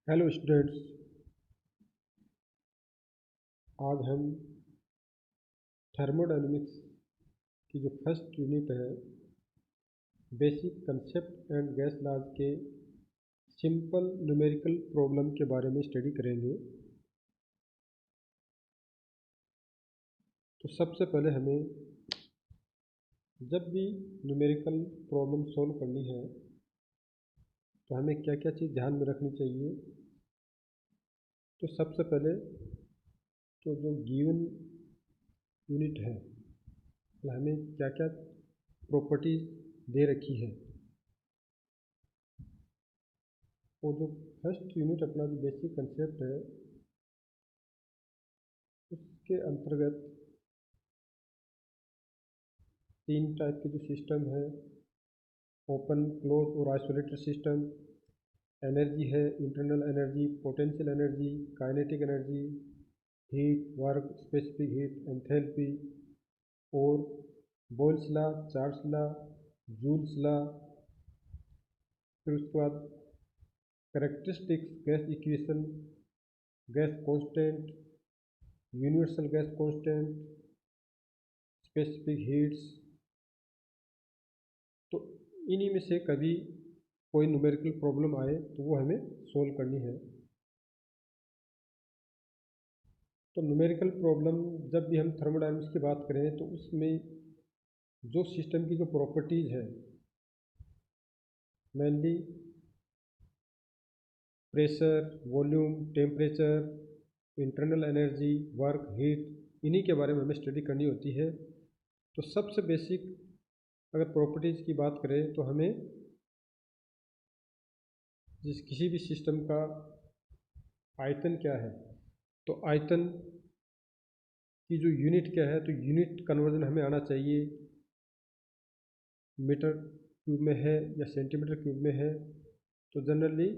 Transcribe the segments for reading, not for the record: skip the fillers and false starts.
Hello students. आज हम thermodynamics की जो फर्स्ट यूनिट है basic concept and gas laws के सिंपल न्यूमेरिकल प्रॉब्लम के बारे में स्टडी करेंगे। तो सबसे पहले हमें जब भी न्यूमेरिकल प्रॉब्लम सॉल्व करनी है तो हमें क्या क्या चीज़ ध्यान में रखनी चाहिए। तो सबसे पहले तो जो गिवन यूनिट है तो हमें क्या क्या प्रॉपर्टीज दे रखी है। वो जो फर्स्ट यूनिट अपना जो बेसिक कंसेप्ट है उसके अंतर्गत तीन टाइप के जो सिस्टम है, ओपन, क्लोज और आइसोलेटेड सिस्टम। एनर्जी है, internal energy, potential energy, kinetic energy, heat, work, specific heat, enthalpy और Boyle's law, Charles law, Joule's law. फिर उसके बाद characteristics, gas equation, gas constant, universal gas constant, specific heats. तो इन्हीं में से कभी कोई न्यूमेरिकल प्रॉब्लम आए तो वो हमें सोल्व करनी है। तो न्यूमेरिकल प्रॉब्लम जब भी हम थर्मोडायनेमिक्स की बात करें तो उसमें जो सिस्टम की जो प्रॉपर्टीज़ है, mainly pressure, volume, temperature, internal energy, work, heat, इन्हीं के बारे में हमें स्टडी करनी होती है। तो सबसे बेसिक अगर प्रॉपर्टीज़ की बात करें तो हमें किसी भी सिस्टम का आयतन क्या है, तो आयतन की जो यूनिट क्या है, तो यूनिट कन्वर्जन हमें आना चाहिए। मीटर क्यूब में है या सेंटीमीटर क्यूब में है, तो जनरली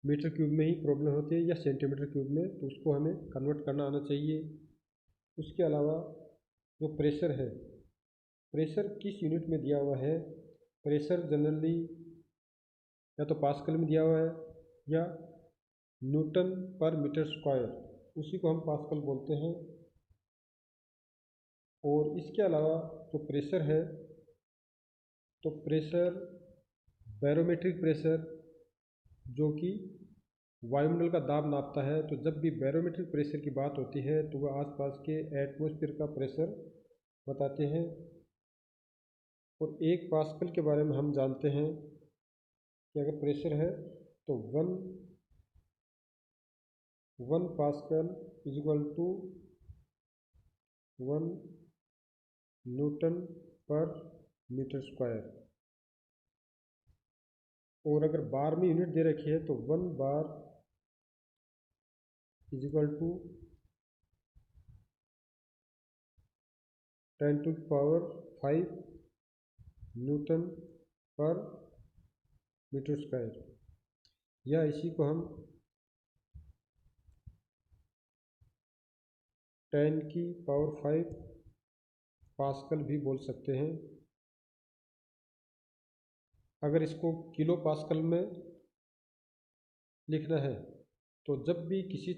मीटर क्यूब में ही प्रॉब्लम होती है या सेंटीमीटर क्यूब में, तो उसको हमें कन्वर्ट करना आना चाहिए। उसके अलावा जो प्रेशर है, प्रेशर किस यूनिट में दिया हुआ है। प्रेशर जनरली या तो पास्कल में दिया हुआ है या न्यूटन पर मीटर स्क्वायर, उसी को हम पास्कल बोलते हैं। और इसके अलावा जो प्रेशर है, तो प्रेशर बैरोमेट्रिक प्रेशर जो कि वायुमंडल का दाब नापता है, तो जब भी बैरोमेट्रिक प्रेशर की बात होती है तो वह आसपास के एटमॉस्फेयर का प्रेशर बताते हैं। और एक पास्कल के बारे में हम जानते हैं कि अगर प्रेशर है तो one pascal is equal to 1 newton per metre square. और अगर बार में यूनिट दे रखी है तो 1 bar is equal to 10⁵ newton per metre square, या इसी को हम 10⁵ पास्कल भी बोल सकते हैं। अगर इसको किलो पास्कल में लिखना है तो जब भी किसी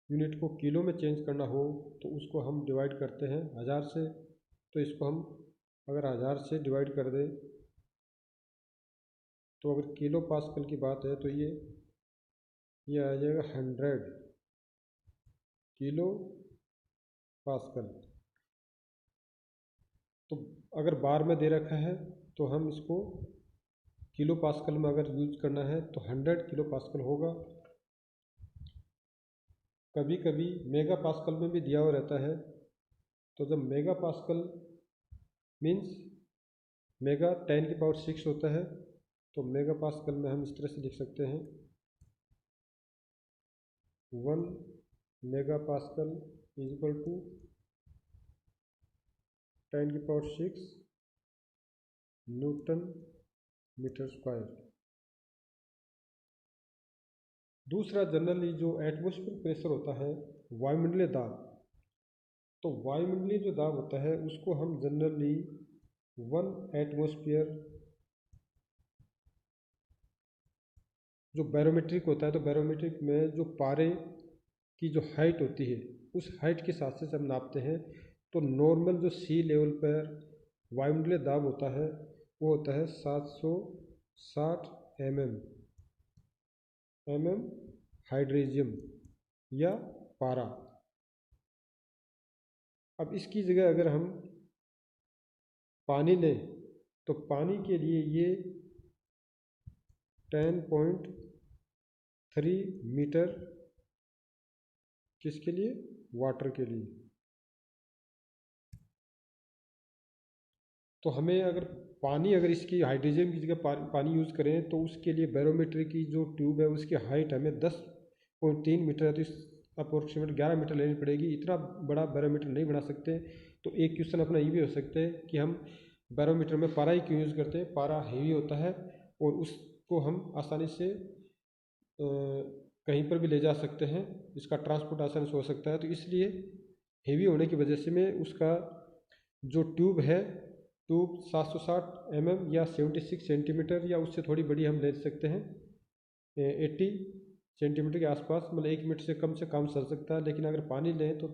यूनिट को किलो में चेंज करना हो तो उसको हम डिवाइड करते हैं 1000 से। तो इसको हम अगर 1000 से डिवाइड कर दें तो अगर किलो पास्कल की बात है तो ये आ जाएगा 100 किलो पास्कल। तो अगर बार में दे रखा है तो हम इसको किलो पास्कल में अगर यूज करना है तो 100 किलो पास्कल होगा। कभी कभी मेगा पास्कल में भी दिया हुआ रहता है, तो जब मेगा पास्कल मीन्स मेगा 10⁶ होता है, तो मेगा पास्कल में हम इस तरह से लिख सकते हैं 1 mega pascal is equal to 10⁶ newton metre square. दूसरा जनरली जो एटमॉस्फेरिक प्रेशर होता है, वायुमंडलीय दाब, तो वायुमंडलीय जो दाब होता है उसको हम जनरली 1 एटमॉस्फेयर जो बैरोमेट्रिक होता है, तो बैरोमेट्रिक में जो पारे की जो हाइट होती है उस हाइट के साथ से जब नापते हैं तो नॉर्मल जो सी लेवल पर वायुमंडलीय दाब होता है वो होता है 760 mm हाइड्रेजियम या पारा। अब इसकी जगह अगर हम पानी लें तो पानी के लिए ये 10.3 मीटर, किसके लिए, वाटर के लिए। तो हमें अगर पानी, अगर इसकी हाइड्रोजन की जगह पानी यूज़ करें तो उसके लिए बैरोमीटर की जो ट्यूब है उसकी हाइट हमें 10.3 मीटर है, तो इस अप्रोक्सीमेट 11 मीटर लेनी पड़ेगी। इतना बड़ा बैरोमीटर नहीं बना सकते। तो एक क्वेश्चन अपना ये भी हो सकता है कि हम बैरोमीटर में पारा ही क्यों यूज़ करते हैं, पारा हेवी होता है और उसको हम आसानी से कहीं पर भी ले जा सकते हैं, इसका ट्रांसपोर्ट आसानी से हो सकता है। तो इसलिए हेवी होने की वजह से में उसका जो ट्यूब है, ट्यूब 760 mm या 76 सेंटीमीटर या उससे थोड़ी बड़ी हम ले सकते हैं, 80 सेंटीमीटर के आसपास, मतलब 1 मीटर से कम चल सकता है। लेकिन अगर पानी लें तो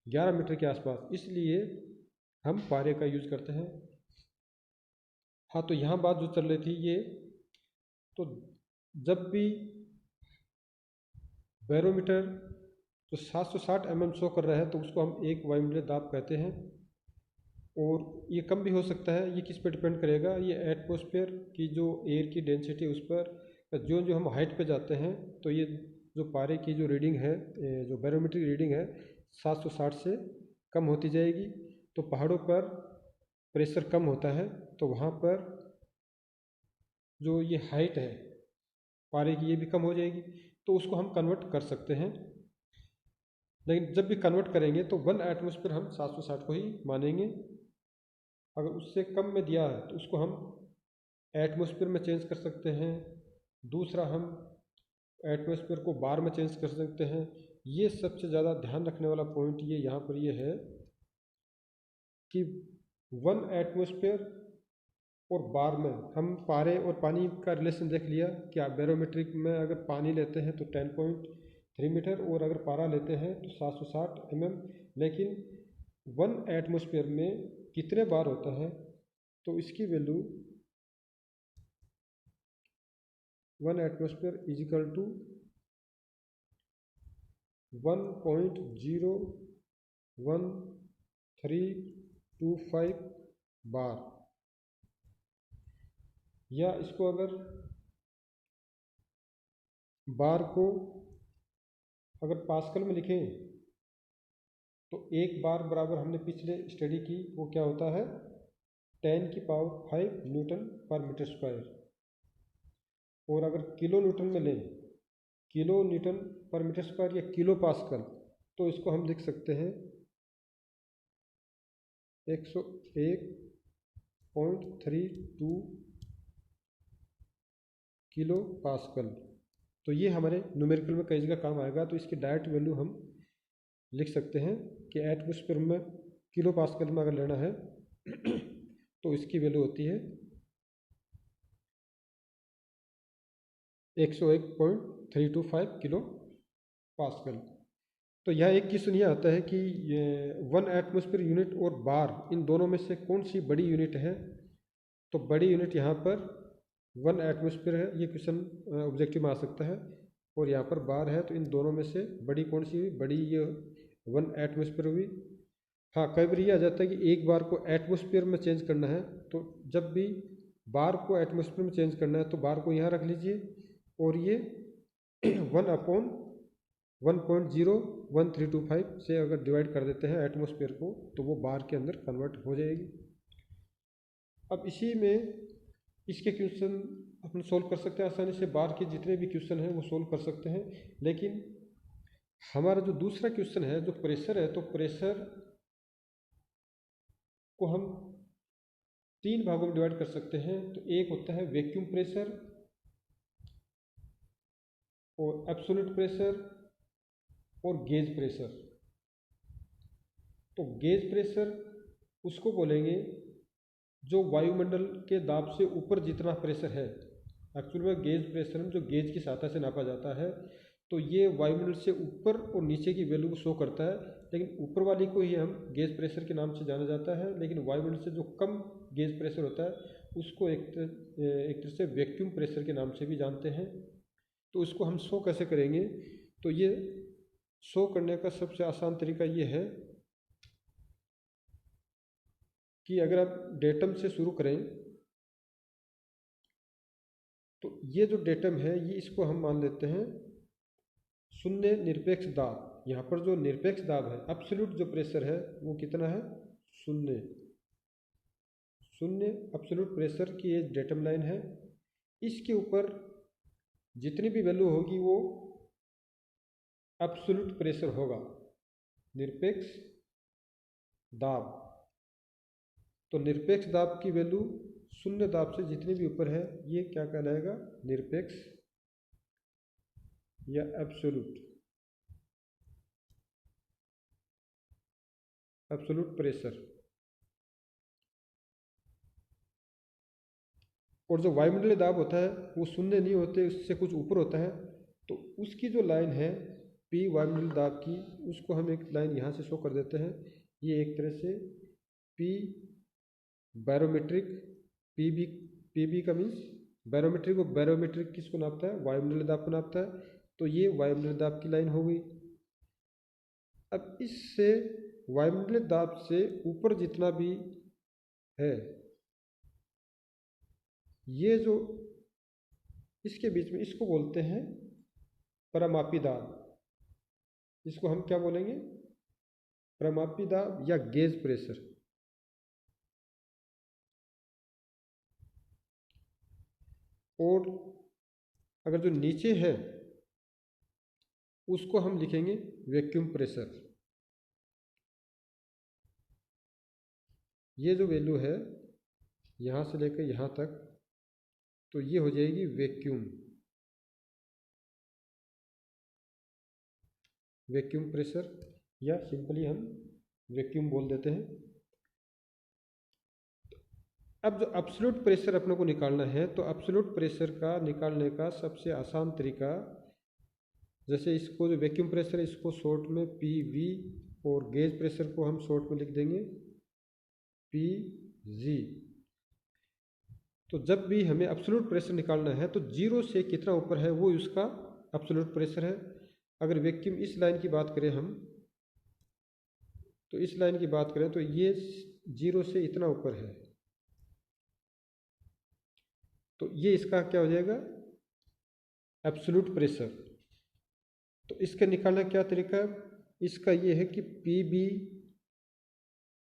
11 मीटर के आसपास, इसलिए हम पारे का यूज़ करते हैं। हाँ, तो यहाँ बात जो चल रही थी ये, तो जब भी बैरोमीटर जो 760 mm शो कर रहा है तो उसको हम एक वायुमंडलीय दाब कहते हैं। और ये कम भी हो सकता है, ये किस पे डिपेंड करेगा, ये एटमॉस्फेयर की जो एयर की डेंसिटी उस पर, जो जो हम हाइट पे जाते हैं तो ये जो पारे की जो रीडिंग है, जो बैरोमीट्रिक रीडिंग है 760 से कम होती जाएगी। तो पहाड़ों पर प्रेशर कम होता है तो वहाँ पर जो ये हाइट है पारे की ये भी कम हो जाएगी, तो उसको हम कन्वर्ट कर सकते हैं। लेकिन जब भी कन्वर्ट करेंगे तो 1 एटमॉस्फेयर हम 760 को ही मानेंगे। अगर उससे कम में दिया है तो उसको हम एटमॉस्फेयर में चेंज कर सकते हैं। दूसरा, हम एटमॉस्फेयर को बार में चेंज कर सकते हैं। ये सबसे ज़्यादा ध्यान रखने वाला पॉइंट ये यहाँ पर ये है कि 1 एटमॉस्फेयर और बार में हम पारे और पानी का रिलेशन देख लिया कि आप बैरोमेट्रिक में अगर पानी लेते हैं तो 10.3 मीटर और अगर पारा लेते हैं तो 760 mm। लेकिन 1 एटमॉस्फेयर में कितने बार होता है, तो इसकी value 1 atmosphere is equal to 1.01325 bar. या इसको अगर बार को अगर पास्कल में लिखें तो एक बार बराबर, हमने पिछले स्टडी की वो क्या होता है, 10⁵ न्यूटन पर मीटर स्क्वायर। और अगर किलो न्यूटन में लें, kilo Newton per metre square या किलो पास्कल, तो इसको हम लिख सकते हैं 101.32 किलो पास्कल। तो ये हमारे न्यूमेरिकल में कई जगह काम आएगा। तो इसकी डायरेक्ट वैल्यू हम लिख सकते हैं कि एटमॉस्फेयर में किलो पास्कल में अगर लेना है तो इसकी वैल्यू होती है 101.325 किलो पास्कल। तो यह एक क्वेश्चन यह आता है कि 1 एटमॉस्फेयर यूनिट और बार, इन दोनों में से कौन सी बड़ी यूनिट है। तो बड़ी यूनिट यहाँ पर 1 एटमॉस्फेयर है, ये क्वेश्चन ऑब्जेक्टिव में आ सकता है। और यहाँ पर बार है, तो इन दोनों में से बड़ी कौन सी हुई, बड़ी ये 1 एटमॉस्फेयर हुई। हाँ, कई बार ये आ जाता है कि एक बार को एटमॉस्फेयर में चेंज करना है, तो जब भी बार को एटमॉस्फेयर में चेंज करना है तो बार को यहाँ रख लीजिए और ये 1/1.01325 से अगर डिवाइड कर देते हैं एटमॉस्फेयर को तो वो बार के अंदर कन्वर्ट हो जाएगी। अब इसी में इसके क्वेश्चन अपन सोल्व कर सकते हैं आसानी से, बार के जितने भी क्वेश्चन हैं वो सोल्व कर सकते हैं। लेकिन हमारा जो दूसरा क्वेश्चन है जो प्रेशर है, तो प्रेशर को हम 3 भागों में डिवाइड कर सकते हैं। तो एक होता है वैक्यूम प्रेशर और एब्सोल्यूट प्रेशर और गेज प्रेशर। तो गेज प्रेशर उसको बोलेंगे जो वायुमंडल के दाब से ऊपर जितना प्रेशर है एक्चुअल में गेज प्रेशर जो गेज की सहायता से नापा जाता है, तो ये वायुमंडल से ऊपर और नीचे की वैल्यू को शो करता है, लेकिन ऊपर वाली को ही हम गेज प्रेशर के नाम से जाना जाता है, लेकिन वायुमंडल से जो कम गेज प्रेशर होता है उसको एक तरह से वैक्यूम प्रेशर के नाम से भी जानते हैं। तो इसको हम शो कैसे करेंगे? तो ये शो करने का सबसे आसान तरीका ये है कि अगर आप डेटम से शुरू करें तो ये जो डेटम है ये इसको हम मान लेते हैं शून्य निरपेक्ष दाब। यहाँ पर जो निरपेक्ष दाब है, एब्सोल्यूट जो प्रेशर है वो कितना है? शून्य। शून्य एब्सोल्यूट प्रेशर की ये डेटम लाइन है। इसके ऊपर जितनी भी वैल्यू होगी वो एब्सोल्यूट प्रेशर होगा, निरपेक्ष दाब। तो निरपेक्ष दाब की वैल्यू शून्य दाब से जितनी भी ऊपर है ये क्या कहलाएगा? निरपेक्ष या एब्सोल्यूट प्रेशर। और जो वायुमंडलीय दाब होता है वो शून्य नहीं होते, उससे कुछ ऊपर होता है। तो उसकी जो लाइन है पी वायुमंडलीय दाब की, उसको हम एक लाइन यहाँ से शो कर देते हैं। ये एक तरह से पी बैरोमेट्रिक, पी बी का मीन्स बैरोमेट्रिक, और बैरोमेट्रिक किसको नापता है? वायुमंडलीय दाब को नापता है। तो ये वायुमंडलीय दाब की लाइन हो गई। अब इससे वायुमंडलीय दाब से ऊपर जितना भी है, ये जो इसके बीच में, इसको बोलते हैं परमापी दाब। इसको हम क्या बोलेंगे? परमापी दाब या गेज प्रेशर। और अगर जो नीचे है उसको हम लिखेंगे वैक्यूम प्रेशर। ये जो वैल्यू है यहाँ से लेकर यहाँ तक, तो ये हो जाएगी वैक्यूम प्रेशर, या सिंपली हम वैक्यूम बोल देते हैं। अब जो एब्सोल्यूट प्रेशर अपने को निकालना है, तो एब्सोल्यूट प्रेशर का निकालने का सबसे आसान तरीका, जैसे इसको जो वैक्यूम प्रेशर है इसको शॉर्ट में पी वी, और गेज प्रेशर को हम शॉर्ट में लिख देंगे पी जी। तो जब भी हमें एब्सोल्यूट प्रेशर निकालना है तो जीरो से कितना ऊपर है वो उसका एब्सोल्यूट प्रेशर है। अगर वैक्यूम इस लाइन की बात करें हम, तो इस लाइन की बात करें तो ये जीरो से इतना ऊपर है, तो ये इसका क्या हो जाएगा? Absolute pressure. तो इसका निकालना क्या तरीका है? इसका ये है कि पी बी,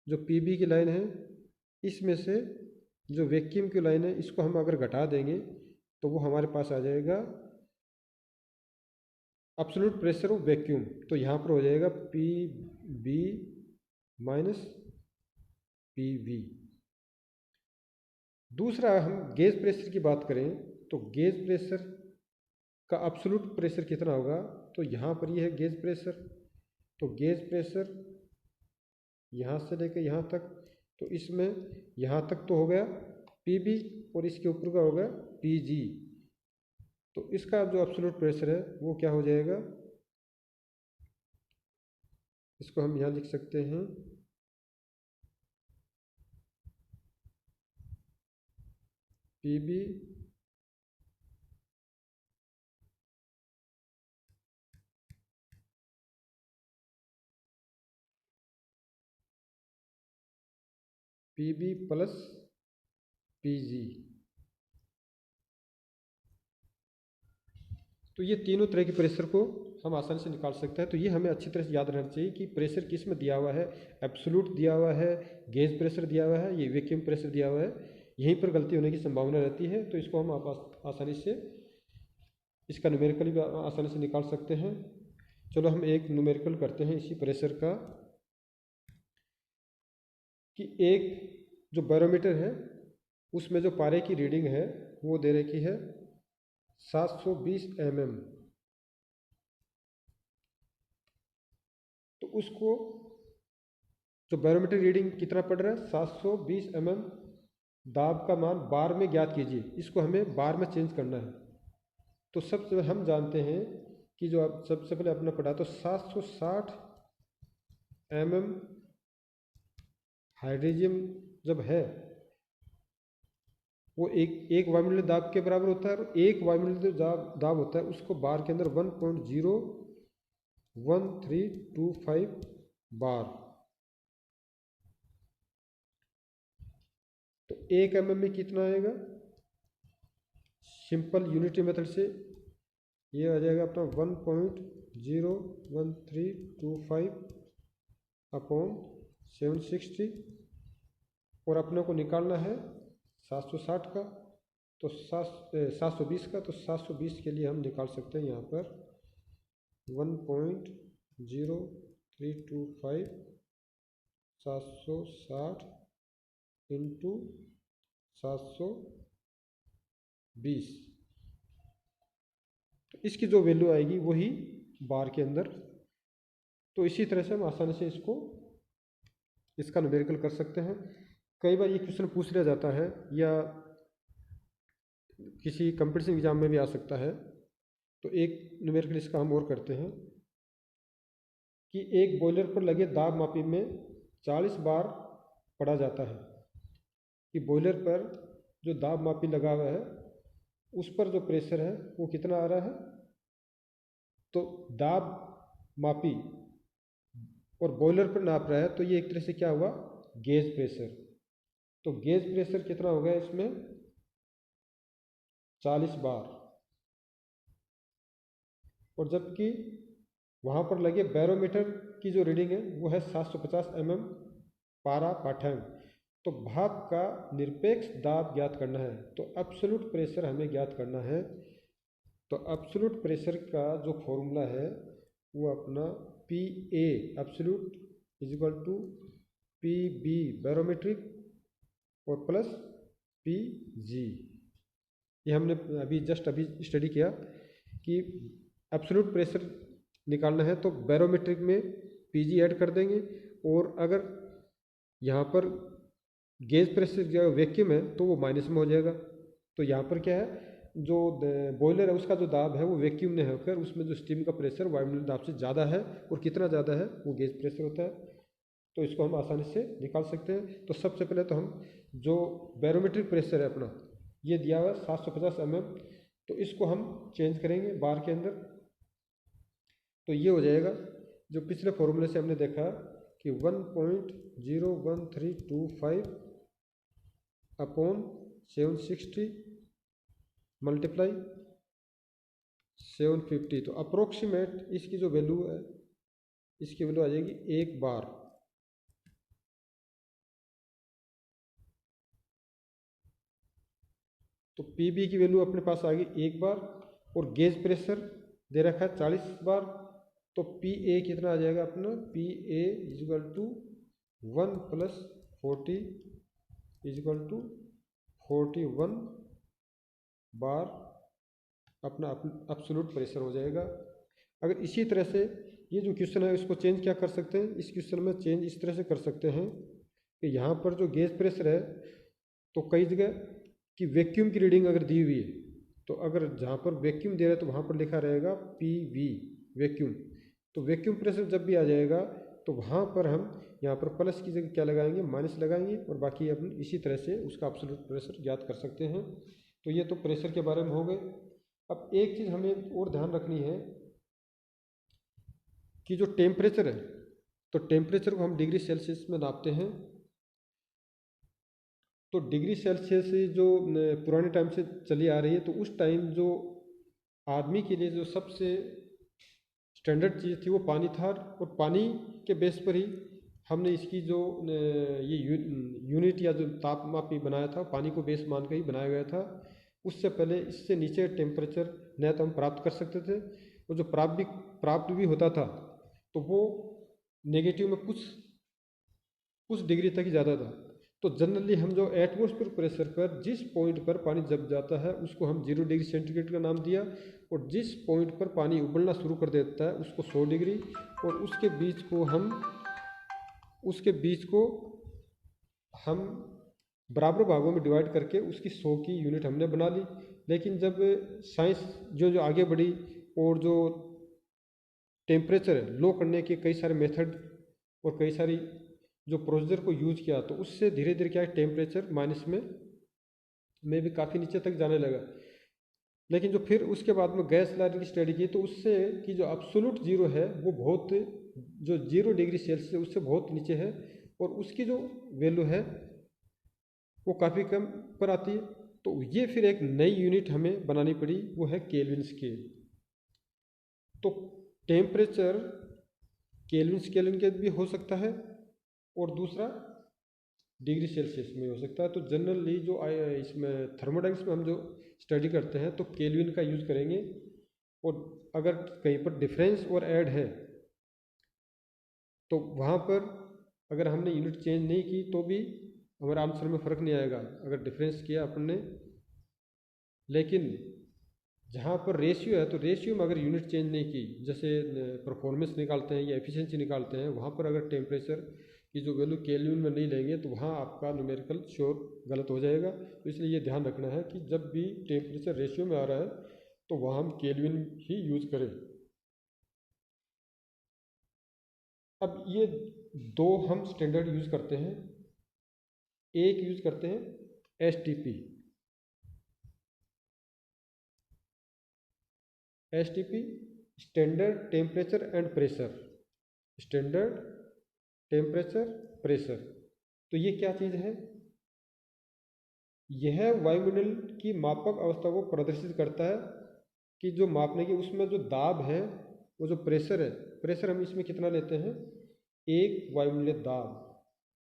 जो पी बी की लाइन है, इसमें से जो वैक्यूम की लाइन है इसको हम अगर घटा देंगे तो वो हमारे पास आ जाएगा एब्सोल्यूट प्रेशर ऑफ वैक्यूम। तो यहाँ पर हो जाएगा P B minus P V. दूसरा, हम गेज प्रेशर की बात करें तो गेज प्रेशर का एब्सोल्यूट प्रेशर कितना होगा? तो यहाँ पर ये है गेज प्रेशर। तो गेज प्रेशर यहाँ से लेकर यहाँ तक, तो इसमें यहाँ तक तो हो गया पी बी, और इसके ऊपर का हो गया पी जी। तो इसका जो एब्सोल्यूट प्रेशर है वो क्या हो जाएगा? इसको हम यहाँ लिख सकते हैं P B P B plus P G. तो ये तीनों तरह के प्रेशर को हम आसानी से निकाल सकते हैं। तो ये हमें अच्छी तरह से याद रहना चाहिए कि प्रेशर किस में दिया हुआ है, एब्सोल्यूट दिया हुआ है, गेज प्रेशर दिया हुआ है, ये वैक्यूम प्रेशर दिया हुआ है। यहीं पर गलती होने की संभावना रहती है। तो इसको हम आसानी से इसका न्यूमेरिकल भी आसानी से निकाल सकते हैं। चलो हम एक न्यूमेरिकल करते हैं इसी प्रेशर का, कि एक जो बैरोमीटर है उसमें जो पारे की रीडिंग है वो दे रखी है 720 mm। तो उसको जो बैरोमीटर रीडिंग कितना पड़ रहा है? 720 mm दाब का मान बार में ज्ञात कीजिए, इसको हमें बार में चेंज करना है। तो सबसे हम जानते हैं कि जो आप सबसे पहले अपना पढ़ा तो 760 mm हाइड्रोजन जब है वो एक वायुमंडलीय दाब के बराबर होता है, और एक वायुमंडलीय दाब होता है उसको बार के अंदर 1.01325 बार। तो 1 mm में कितना आएगा? सिंपल यूनिटी मेथड से ये आ जाएगा अपना 1.01325 अपॉन 760, और अपने को निकालना है 760 का, तो 720 का। तो 720 के लिए हम निकाल सकते हैं यहाँ पर 1.0325 760 इंटू 720, तो इसकी जो वैल्यू आएगी वही बार के अंदर। तो इसी तरह से हम आसानी से इसका न्यूमेरिकल कर सकते हैं। कई बार ये क्वेश्चन पूछ लिया जाता है या किसी कंपटीशन एग्जाम में भी आ सकता है। तो एक न्यूमेरिकल इसका हम और करते हैं कि एक बॉयलर पर लगे दाब मापी में 40 बार पढ़ा जाता है कि बॉयलर पर जो दाब मापी लगा हुआ है उस पर जो प्रेशर है वो कितना आ रहा है। तो दाब मापी और बॉयलर पर नाप रहा है, तो ये एक तरह से क्या हुआ? Gauge pressure. तो गेज प्रेशर कितना हो गया इसमें? 40 बार। और जबकि वहाँ पर लगे बैरोमीटर की जो रीडिंग है वो है 750 mm पारा पाठ्यांक। तो भाप का निरपेक्ष दाब ज्ञात करना है, तो एब्सोल्यूट प्रेशर हमें ज्ञात करना है। तो एब्सोल्यूट प्रेशर का जो फॉर्मूला है वो अपना PA absolute is equal to PB barometric और प्लस PG। ये हमने अभी स्टडी किया कि एब्सोल्यूट प्रेशर निकालना है तो बैरोमेट्रिक में PG ऐड कर देंगे, और अगर यहाँ पर गेज प्रेशर जो वैक्यूम है तो वो माइनस में हो जाएगा। तो यहाँ पर क्या है, जो बॉयलर है उसका जो दाब है वो वैक्यूम में होकर उसमें जो स्टीम का प्रेशर वायुमंडलीय दाब से ज़्यादा है, और कितना ज़्यादा है वो गेज प्रेशर होता है। तो इसको हम आसानी से निकाल सकते हैं। तो सबसे पहले तो हम जो बैरोमेट्रिक प्रेशर है अपना ये दिया हुआ है 750 mm, तो इसको हम चेंज करेंगे बार के अंदर। तो ये हो जाएगा जो पिछले फॉर्मूले से हमने देखा कि 1.01325 अपॉन 760 मल्टीप्लाई 750। तो अप्रोक्सीमेट इसकी जो वैल्यू है इसकी वैल्यू आ जाएगी 1 बार। तो PB की वैल्यू अपने पास आ गई 1 बार, और गेज प्रेशर दे रखा है 40 बार। तो PA कितना आ जाएगा अपना? PA is equal to 1 + 40 is equal to 41 bar अपना एब्सोल्यूट प्रेशर हो जाएगा। अगर इसी तरह से ये जो क्वेश्चन है इसको चेंज क्या कर सकते हैं, इस क्वेश्चन में चेंज इस तरह से कर सकते हैं कि यहाँ पर जो गेज प्रेशर है तो कई जगह कि वैक्यूम की रीडिंग अगर दी हुई है, तो अगर जहाँ पर वैक्यूम दे रहा है तो वहाँ पर लिखा रहेगा PV वैक्यूम। तो वैक्यूम प्रेशर जब भी आ जाएगा तो वहाँ पर हम यहाँ पर प्लस की जगह क्या लगाएंगे? माइनस लगाएंगे, और बाकी अपन इसी तरह से उसका एब्सोल्यूट प्रेशर ज्ञात कर सकते हैं। तो ये तो प्रेशर के बारे में हो गए। अब एक चीज़ हमें और ध्यान रखनी है कि जो टेम्परेचर है, तो टेम्परेचर को हम डिग्री सेल्सियस में नापते हैं। तो डिग्री सेल्सियस जो पुराने टाइम से चली आ रही है, तो उस टाइम जो आदमी के लिए जो सबसे स्टैंडर्ड चीज़ थी वो पानी था, और पानी के बेस पर ही हमने इसकी जो ये यूनिट या जो तापमापी बनाया था पानी को बेस मान कर ही बनाया गया था। उससे पहले इससे नीचे टेम्परेचर न तो हम प्राप्त कर सकते थे, और जो प्राप्त भी होता था तो वो नेगेटिव में कुछ डिग्री तक ही ज़्यादा था। तो जनरली हम जो एटमॉस्फेयर प्रेशर पर जिस पॉइंट पर पानी जब जाता है उसको हम 0 डिग्री सेंटीग्रेड का नाम दिया, और जिस पॉइंट पर पानी उबलना शुरू कर देता है उसको 100 डिग्री, और उसके बीच को हम बराबर भागों में डिवाइड करके उसकी 100 की यूनिट हमने बना ली। लेकिन जब साइंस जो जो आगे बढ़ी और जो टेम्परेचर लो करने के कई सारे मेथड और कई सारी जो प्रोसीजर को यूज किया, तो उससे धीरे धीरे क्या है, टेम्परेचर माइनस में भी काफ़ी नीचे तक जाने लगा। लेकिन जो फिर उसके बाद में गैस लाइन की स्टडी की, तो उससे कि जो एब्सोल्यूट जीरो है वो बहुत, जो 0 डिग्री सेल्सियस उससे बहुत नीचे है, और उसकी जो वैल्यू है वो काफ़ी कम पर आती है। तो ये फिर एक नई यूनिट हमें बनानी पड़ी, वो है केल्विन स्केल। तो टेम्परेचर केल्विन स्केल के भी हो सकता है और दूसरा डिग्री सेल्सियस में हो सकता है। तो जनरली जो इसमें थर्मोडाइनमिक्स में हम जो स्टडी करते हैं तो केल्विन का यूज़ करेंगे, और अगर कहीं पर डिफरेंस और ऐड है तो वहाँ पर अगर हमने यूनिट चेंज नहीं की तो भी हमारे आंसर में फ़र्क नहीं आएगा अगर डिफरेंस किया अपन ने। लेकिन जहाँ पर रेशियो है तो रेशियो में अगर यूनिट चेंज नहीं की, जैसे परफॉर्मेंस निकालते हैं या एफिशिएंसी निकालते हैं, वहाँ पर अगर टेम्परेचर की जो वैल्यू केल्विन में नहीं लेंगे तो वहाँ आपका न्यूमेरिकल श्योर गलत हो जाएगा। तो इसलिए ये ध्यान रखना है कि जब भी टेम्परेचर रेशियो में आ रहा है तो वहाँ हम केल्विन ही यूज़ करें। अब ये दो हम स्टैंडर्ड यूज़ करते हैं। एक यूज़ करते हैं STP। STP standard temperature and pressure. Standard temperature pressure. तो ये क्या चीज़ है? यह वायुमंडल की मापक अवस्था को प्रदर्शित करता है कि जो मापने की उसमें जो दाब है, वो जो प्रेशर है, प्रेशर हम इसमें कितना लेते हैं, एक वायुमंडलीय दाब।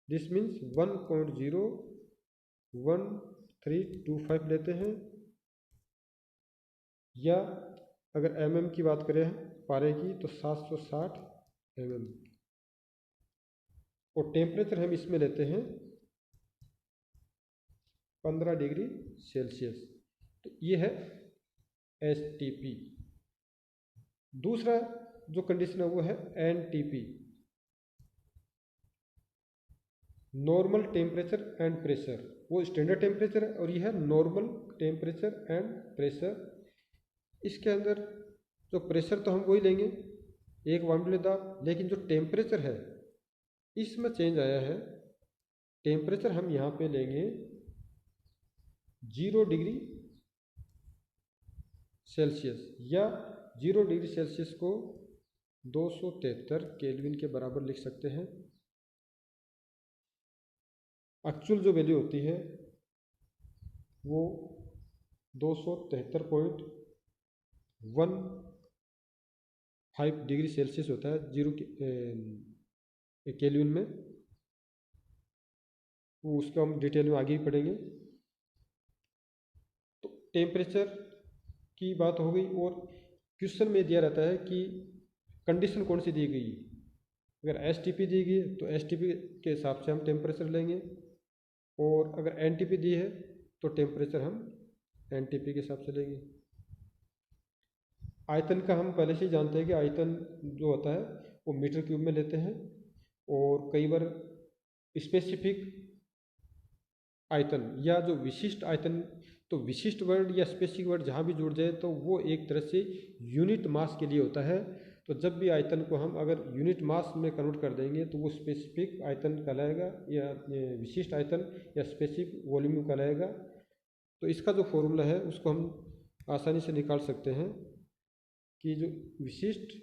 दिस मीन्स 1.01325 लेते हैं, या अगर mm की बात करें पारे की तो 760 mm। और टेम्परेचर हम इसमें लेते हैं 15 डिग्री सेल्सियस। तो ये है STP। दूसरा जो कंडीशन है वो है NTP, normal temperature and pressure. वो स्टैंडर्ड टेम्परेचर है और यह है नॉर्मल टेम्परेचर एंड प्रेशर। इसके अंदर जो प्रेशर तो हम वही लेंगे, एक वायुमंडलीय दाब, लेकिन जो टेम्परेचर है इसमें चेंज आया है। टेम्परेचर हम यहाँ पे लेंगे 0 डिग्री सेल्सियस, या 0 डिग्री सेल्सियस को 273 केल्विन के बराबर लिख सकते हैं। एक्चुअल जो वैल्यू होती है वो 273.15 डिग्री सेल्सियस होता है 0 केल्विन में। वो उसका हम डिटेल में आगे ही पढ़ेंगे। तो टेम्परेचर की बात हो गई, और क्वेश्चन में दिया रहता है कि कंडीशन कौन सी दी गई। अगर STP दी गई तो STP के हिसाब से हम टेम्परेचर लेंगे, और अगर NTP दी है तो टेम्परेचर हम NTP के हिसाब से लेंगे। आयतन का हम पहले से ही जानते हैं कि आयतन जो होता है वो मीटर क्यूब में लेते हैं, और कई बार स्पेसिफिक आयतन या जो विशिष्ट आयतन, तो विशिष्ट वर्ड या स्पेसिफिक वर्ड जहाँ भी जुड़ जाए तो वो एक तरह से यूनिट मास के लिए होता है। तो जब भी आयतन को हम अगर यूनिट मास में कन्वर्ट कर देंगे तो वो स्पेसिफिक आयतन कहलाएगा, या विशिष्ट आयतन या स्पेसिफिक वॉल्यूम कहलाएगा। तो इसका जो फॉर्मूला है उसको हम आसानी से निकाल सकते हैं कि जो विशिष्ट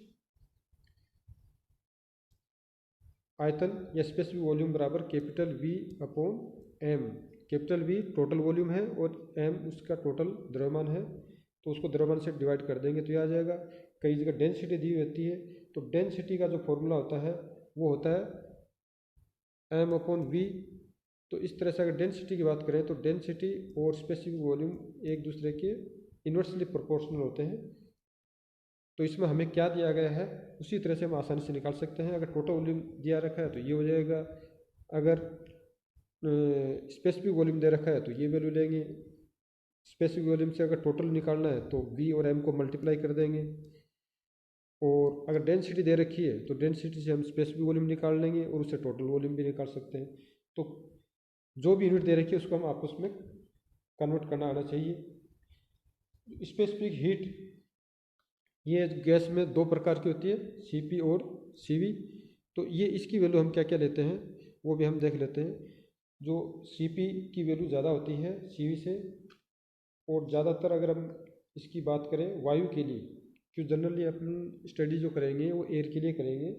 आयतन या स्पेसिफिक वॉल्यूम बराबर capital V upon M। Capital V total volume है और M उसका टोटल द्रव्यमान है, तो उसको द्रव्यमान से डिवाइड कर देंगे तो ये आ जाएगा। कई जगह डेंसिटी दी होती है, तो डेंसिटी का जो फॉर्मूला होता है वो होता है M अपॉन V। तो इस तरह से अगर डेंसिटी की बात करें तो डेंसिटी और स्पेसिफिक वॉल्यूम एक दूसरे के इन्वर्सली प्रोपोर्शनल होते हैं। तो इसमें हमें क्या दिया गया है उसी तरह से हम आसानी से निकाल सकते हैं। अगर टोटल वॉल्यूम दिया रखा है तो ये हो जाएगा, अगर स्पेसिफिक वॉल्यूम दे रखा है तो ये वैल्यू लेंगे। स्पेसिफिक वॉल्यूम से अगर टोटल निकालना है तो V और M को मल्टीप्लाई कर देंगे, और अगर डेंसिटी दे रखी है तो डेंसिटी से हम स्पेसिफिक वॉल्यूम निकाल लेंगे और उससे टोटल वॉल्यूम भी निकाल सकते हैं। तो जो भी यूनिट दे रखी है उसको हम आपस में कन्वर्ट करना आना चाहिए। स्पेसिफिक हीट, ये गैस में दो प्रकार की होती है, Cp और Cv। तो ये इसकी वैल्यू हम क्या क्या लेते हैं वो भी हम देख लेते हैं। जो Cp की वैल्यू ज़्यादा होती है Cv से, और ज़्यादातर अगर हम इसकी बात करें वायु के लिए, क्यों जनरली अपन स्टडी जो करेंगे वो एयर के लिए करेंगे,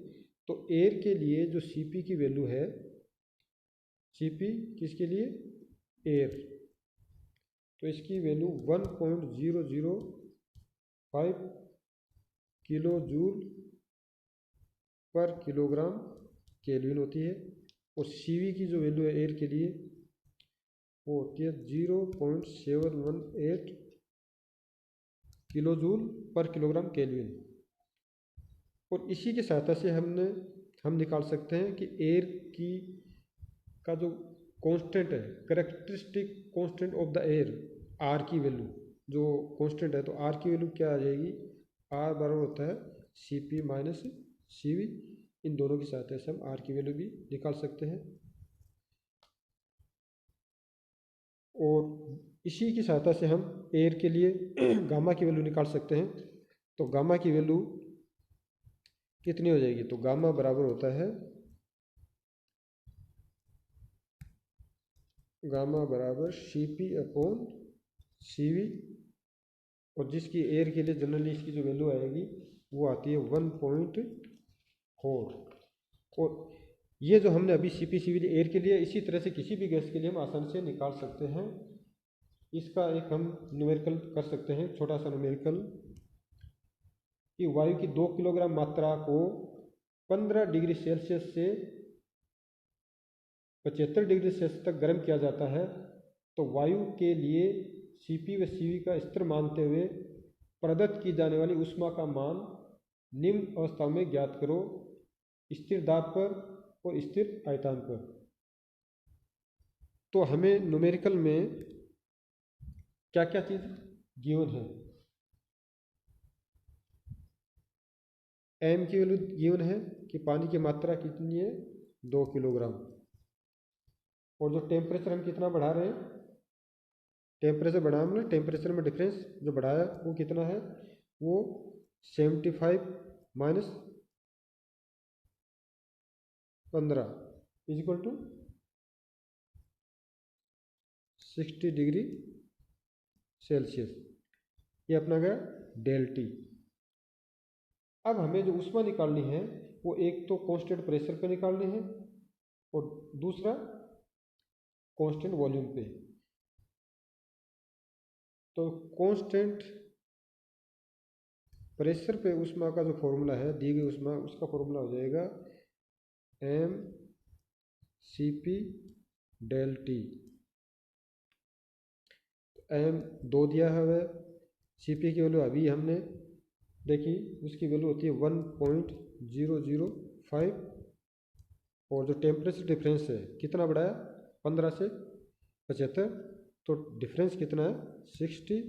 तो एयर के लिए जो Cp की वैल्यू है, Cp किसके लिए, एयर, तो इसकी वैल्यू 1.005 किलो जूल पर किलोग्राम केल्विन होती है। और Cv की जो वैल्यू है एयर के लिए वो होती है 0.718 किलो जूल पर किलोग्राम केल्विन। और इसी की सहायता से हम निकाल सकते हैं कि एयर की का जो कांस्टेंट है, characteristic constant of the air, R की वैल्यू जो कांस्टेंट है, तो आर की वैल्यू क्या आ जाएगी, आर बराबर होता है Cp माइनस Cv। इन दोनों की सहायता से हम आर की वैल्यू भी निकाल सकते हैं। और इसी की सहायता से हम एयर के लिए गामा की वैल्यू निकाल सकते हैं। तो गामा की वैल्यू कितनी हो जाएगी, तो गामा बराबर होता है, गामा बराबर Cp अपॉन Cv, और जिसकी एयर के लिए जनरली इसकी जो वैल्यू आएगी वो आती है 1.4। और ये जो हमने अभी Cp Cv एयर के लिए, इसी तरह से किसी भी गैस के लिए हम आसानी से निकाल सकते हैं। इसका एक हम न्यूमेरिकल कर सकते हैं, छोटा सा न्यूमेरिकल, कि वायु की 2 किलोग्राम मात्रा को 15 डिग्री सेल्सियस से 75 डिग्री सेल्सियस तक गर्म किया जाता है। तो वायु के लिए Cp व Cv का स्तर मानते हुए प्रदत्त की जाने वाली ऊष्मा का मान निम्न अवस्था में ज्ञात करो, स्थिर दाब पर और स्थिर आयतन पर। तो हमें न्यूमेरिकल में क्या क्या चीज़ गिवन है, m की वैल्यू गिवन है कि पानी की मात्रा कितनी है, 2 किलोग्राम, और जो टेम्परेचर हम कितना बढ़ा रहे हैं, टेम्परेचर बढ़ाया हमने, टेम्परेचर में डिफरेंस जो बढ़ाया वो कितना है, वो 75 minus 15 is equal to 60 degree Celsius. ये अपना गया डेल टी। अब हमें जो ऊष्मा निकालनी है वो एक तो कांस्टेंट प्रेशर पे निकालनी है और दूसरा कांस्टेंट वॉल्यूम पे। तो कांस्टेंट प्रेशर पे ऊष्मा का जो फॉर्मूला है, दी गई ऊष्मा, उसका फॉर्मूला हो जाएगा mCp डेल टी। m 2 दिया है, Cp की वैल्यू अभी हमने देखी, उसकी वैल्यू होती है 1.005, और जो टेम्परेचर डिफरेंस है कितना बढ़ाया, 15 से 75, तो डिफरेंस कितना है, 60।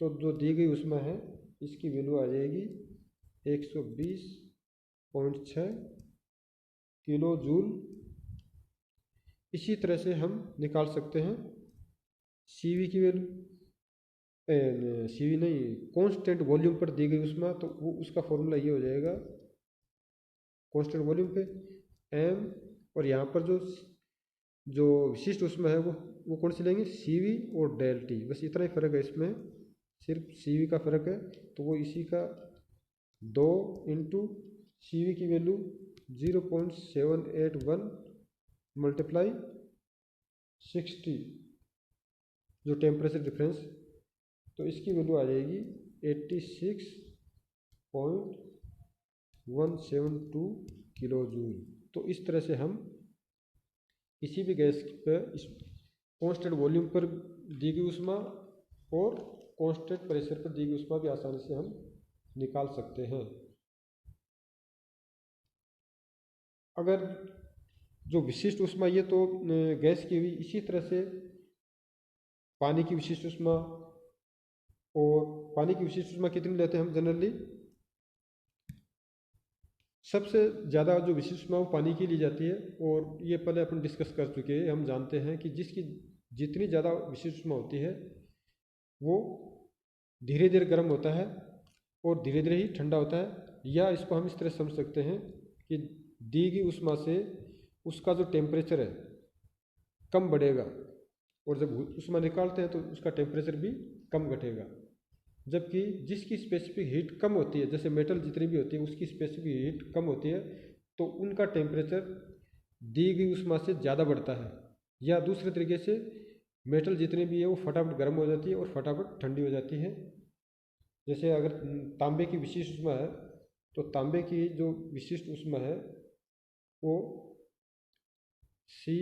तो जो दी गई ऊष्मा है इसकी वैल्यू आ जाएगी 120.6 किलो जूल। इसी तरह से हम निकाल सकते हैं Cv की वैल्यू, Cv नहीं, कांस्टेंट वॉल्यूम पर दी गई ऊष्मा, तो वो उसका फॉर्मूला ये हो जाएगा कांस्टेंट वॉल्यूम पे m, और यहाँ पर जो जो विशिष्ट ऊष्मा है वो कौन सी लेंगे, Cv और डेल टी, बस इतना ही फर्क है इसमें, सिर्फ Cv का फर्क है। तो वो इसी का 2 इंटू Cv की वैल्यू 0.781 मल्टीप्लाई 60 जो टेम्परेचर डिफरेंस, तो इसकी वैल्यू आ जाएगी 86.172 किलो जूल। तो इस तरह से हम किसी भी गैस पर कांस्टेंट वॉल्यूम पर दी गई ऊष्मा और कांस्टेंट प्रेशर पर दी गई ऊष्मा भी आसानी से हम निकाल सकते हैं। अगर जो विशिष्ट ऊष्मा, ये तो गैस की हुई, इसी तरह से पानी की विशिष्ट ऊष्मा, और पानी की विशिष्ट ऊष्मा कितनी लेते हैं हम जनरली, सबसे ज़्यादा जो विशिष्ट ऊष्मा वो पानी की ली जाती है, और ये पहले अपन डिस्कस कर चुके हैं। हम जानते हैं कि जिसकी जितनी ज़्यादा विशिष्ट ऊष्मा होती है वो धीरे धीरे गर्म होता है और धीरे धीरे ही ठंडा होता है। या इसको हम इस तरह समझ सकते हैं कि दी गई ऊष्मा से उसका जो टेम्परेचर है कम बढ़ेगा, और जब ऊष्मा निकालते हैं तो उसका टेम्परेचर भी कम घटेगा। जबकि जिसकी स्पेसिफिक हीट कम होती है, जैसे मेटल जितनी भी होती है उसकी स्पेसिफिक हीट कम होती है, तो उनका टेम्परेचर दी गई ऊष्मा से ज़्यादा बढ़ता है। या दूसरे तरीके से मेटल जितनी भी है वो फटाफट गर्म हो जाती है और फटाफट ठंडी हो जाती है। जैसे अगर तांबे की विशिष्ट ऊष्मा है, तो तांबे की जो विशिष्ट ऊष्मा है वो सी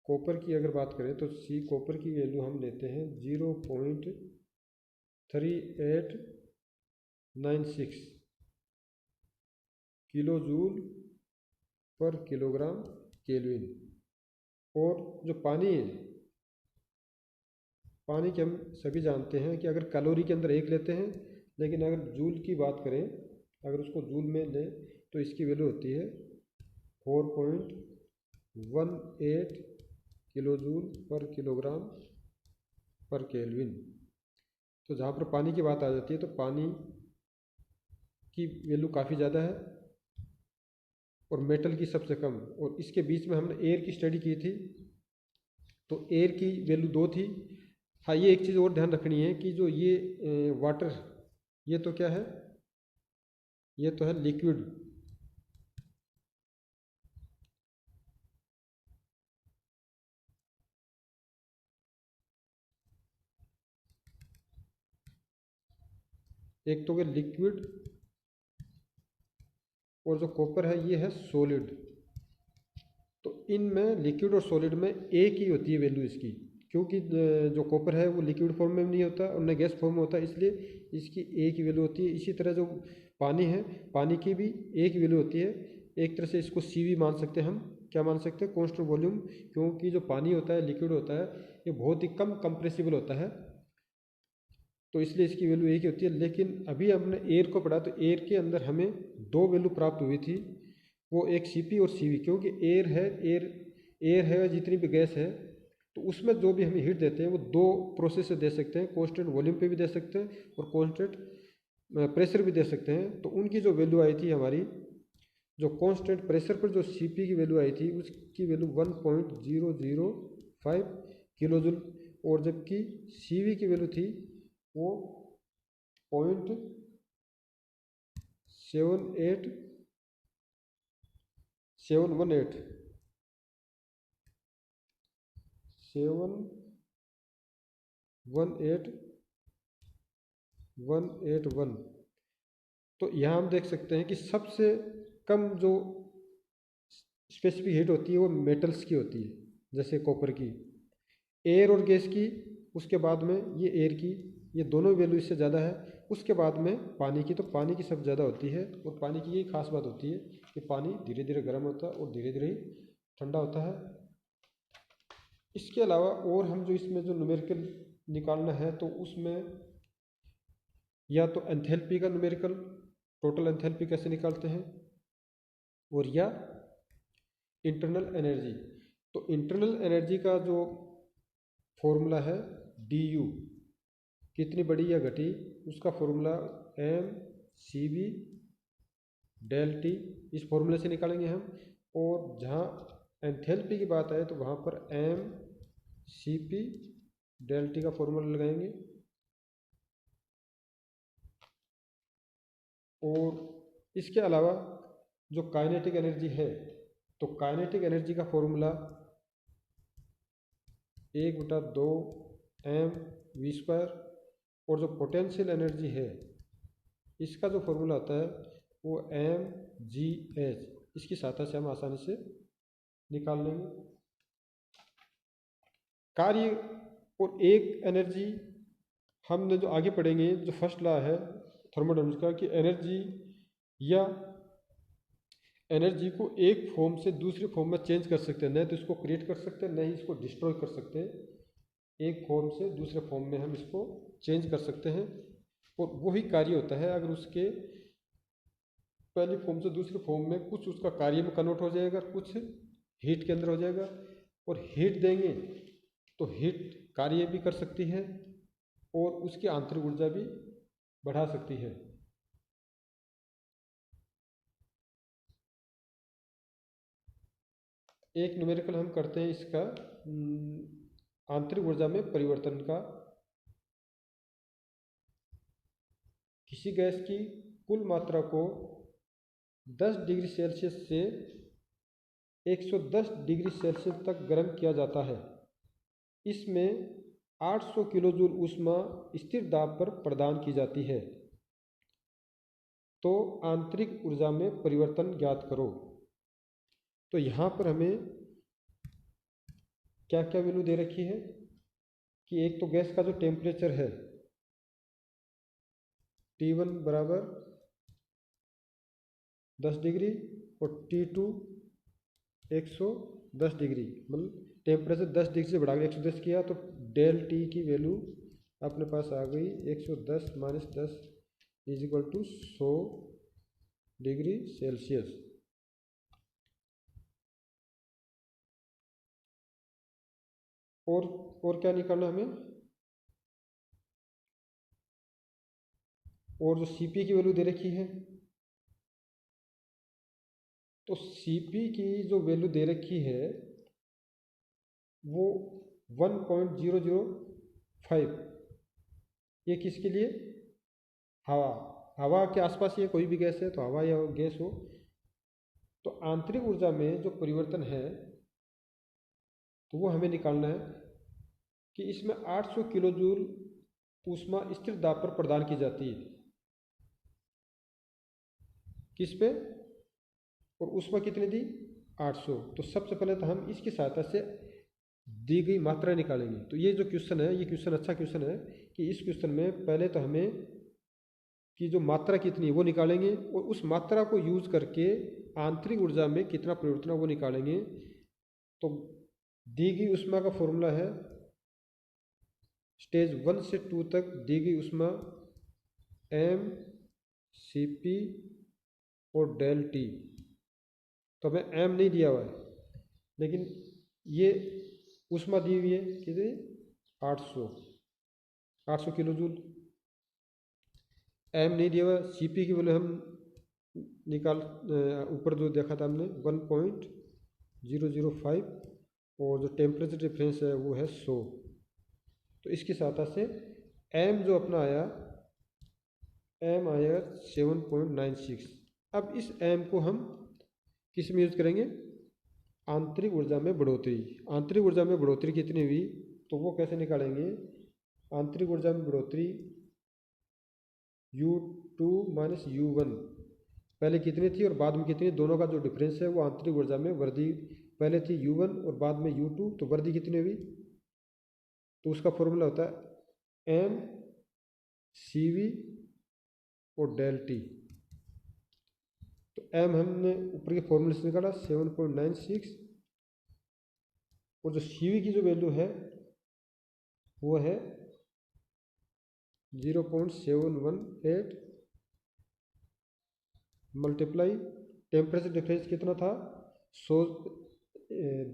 कॉपर की अगर बात करें तो सी कॉपर की वैल्यू हम लेते हैं 0.3896 किलो जूल पर किलोग्राम केल्विन। और जो पानी है, पानी के हम सभी जानते हैं कि अगर कैलोरी के अंदर एक लेते हैं, लेकिन अगर जूल की बात करें, अगर उसको जूल में लें तो इसकी वैल्यू होती है 4.18 किलो जूल पर किलोग्राम पर केल्विन। तो जहाँ पर पानी की बात आ जाती है तो पानी की वैल्यू काफ़ी ज़्यादा है और मेटल की सबसे कम। और इसके बीच में हमने एयर की स्टडी की थी, तो एयर की वैल्यू 2 थी। हाँ, ये एक चीज़ और ध्यान रखनी है कि जो ये वाटर, ये तो क्या है, ये तो है लिक्विड। एक तो लिक्विड, और जो कॉपर है ये है सॉलिड। तो इनमें लिक्विड और सॉलिड में एक ही होती है वैल्यू इसकी, क्योंकि जो कॉपर है वो लिक्विड फॉर्म में भी नहीं होता और न गैस फॉर्म में होता है, इसलिए इसकी एक ही वैल्यू होती है। इसी तरह जो पानी है, पानी की भी एक वैल्यू होती है। एक तरह से इसको सी भी मान सकते हैं हम, क्या मान सकते हैं, कांस्टेंट वॉल्यूम। क्योंकि जो पानी होता है, लिक्विड होता है, ये बहुत ही कम कंप्रेसिबल होता है, तो इसलिए इसकी वैल्यू एक ही होती है। लेकिन अभी हमने एयर को पढ़ा, तो एयर के अंदर हमें दो वैल्यू प्राप्त हुई थी, वो एक Cp और Cv। क्योंकि एयर है, एयर है, जितनी भी गैस है, तो उसमें जो भी हम हीट देते हैं वो दो प्रोसेस से दे सकते हैं। कांस्टेंट वॉल्यूम पे भी दे सकते हैं और कांस्टेंट प्रेशर भी दे सकते हैं। तो उनकी जो वैल्यू आई थी हमारी, जो कांस्टेंट प्रेशर पर जो Cp की वैल्यू आई थी उसकी वैल्यू 1.005 किलो जूल, और जबकि Cv की वैल्यू थी वो 0.718 181। तो यहाँ हम देख सकते हैं कि सबसे कम जो स्पेसिफिक हीट होती है वो मेटल्स की होती है, जैसे कॉपर की। एयर और गैस की, उसके बाद में ये एयर की, ये दोनों वैल्यू इससे ज़्यादा है। उसके बाद में पानी की, तो पानी की सब ज़्यादा होती है। और पानी की यही खास बात होती है कि पानी धीरे धीरे गर्म होता है और धीरे धीरे ही ठंडा होता है। इसके अलावा और हम जो इसमें जो न्यूमेरिकल निकालना है, तो उसमें या तो एंथैल्पी का न्यूमेरिकल, टोटल एंथैल्पी कैसे निकालते हैं, और या इंटरनल एनर्जी। तो इंटरनल एनर्जी का जो फॉर्मूला है du, कितनी बड़ी या घटी, उसका फॉर्मूला mCv डेल टी, इस फॉर्मूले से निकालेंगे हम। और जहाँ एंथैल्पी की बात आए तो वहाँ पर mCp डेल टी का फॉर्मूला लगाएंगे। और इसके अलावा जो काइनेटिक एनर्जी है, तो काइनेटिक एनर्जी का फॉर्मूला 1/2 mv²। और जो पोटेंशियल एनर्जी है, इसका जो फॉर्मूला आता है वो mgh, इसकी सहायता से हम आसानी से निकाल लेंगे कार्य। और एक एनर्जी हमने जो आगे पढ़ेंगे, जो फर्स्ट लॉ है थर्मोडायनामिक्स का, कि एनर्जी को एक फॉर्म से दूसरे फॉर्म में चेंज कर सकते हैं। न तो इसको क्रिएट कर सकते हैं, न ही इसको डिस्ट्रॉय कर सकते हैं। एक फॉर्म से दूसरे फॉर्म में हम इसको चेंज कर सकते हैं, और वही कार्य होता है अगर उसके पहली फॉर्म से दूसरी फॉर्म में कुछ उसका कार्य में कन्वर्ट हो जाएगा, कुछ हीट के अंदर हो जाएगा। और हीट देंगे तो हीट कार्य भी कर सकती है और उसकी आंतरिक ऊर्जा भी बढ़ा सकती है। एक न्यूमेरिकल हम करते हैं इसका, आंतरिक ऊर्जा में परिवर्तन का। किसी गैस की कुल मात्रा को 10 डिग्री सेल्सियस से 110 डिग्री सेल्सियस तक गर्म किया जाता है। इसमें 800 किलोजूल ऊष्मा स्थिर दाब पर प्रदान की जाती है। तो आंतरिक ऊर्जा में परिवर्तन ज्ञात करो। तो यहाँ पर हमें क्या क्या वैल्यू दे रखी है कि एक तो गैस का जो टेम्परेचर है T1 बराबर 10 डिग्री और T2 110 डिग्री, मतलब टेम्परेचर 10 डिग्री से बढ़ा के 110 किया तो डेल टी की वैल्यू अपने पास आ गई 110 minus 10 is equal to 100 degree Celsius. और क्या निकालना हमें, और जो Cp की वैल्यू दे रखी है, तो Cp की जो वैल्यू दे रखी है वो 1.005। ये किसके लिए, हवा के आसपास ये कोई भी गैस है तो हवा या गैस हो। तो आंतरिक ऊर्जा में जो परिवर्तन है तो वो हमें निकालना है कि इसमें 800 किलोजूल ऊष्मा स्थिर दाब पर प्रदान की जाती है। किस पे, और ऊष्मा कितनी दी 800। तो सबसे पहले तो हम इसकी सहायता से दी गई मात्रा निकालेंगे। तो ये जो क्वेश्चन है ये क्वेश्चन अच्छा क्वेश्चन है कि इस क्वेश्चन में पहले तो हमें कि जो मात्रा कितनी है वो निकालेंगे और उस मात्रा को यूज करके आंतरिक ऊर्जा में कितना परिवर्तन है वो निकालेंगे। तो दी गई ऊष्मा का फॉर्मूला है स्टेज 1 से 2 तक दी गई ऊष्मा mCp और डेल टी। तो हमें m नहीं दिया हुआ है लेकिन ये ऊष्मा दी हुई है कितनी 800 किलोजूल। m नहीं दिया हुआ, Cp की वैल्यू हम निकाल ऊपर जो देखा था हमने 1.005 और जो टेम्परेचर डिफरेंस है वो है 100। तो इसकी सहायता से m जो अपना आया m आएगा 7.96। अब इस m को हम किस में यूज करेंगे, आंतरिक ऊर्जा में बढ़ोतरी। आंतरिक ऊर्जा में बढ़ोतरी कितनी हुई तो वो कैसे निकालेंगे, आंतरिक ऊर्जा में बढ़ोतरी U2 माइनस U1 पहले कितनी थी और बाद में कितनी, दोनों का जो डिफरेंस है वो आंतरिक ऊर्जा में वृद्धि। पहले थी U1 और बाद में U2 तो वृद्धि कितनी हुई, तो उसका फॉर्मूला होता है mCv और डेल टी। तो m हमने ऊपर के फॉर्मूले से निकाला 7.96 और जो Cv की जो वैल्यू है वो है 0.718 मल्टीप्लाई टेम्परेचर डिफरेंस कितना था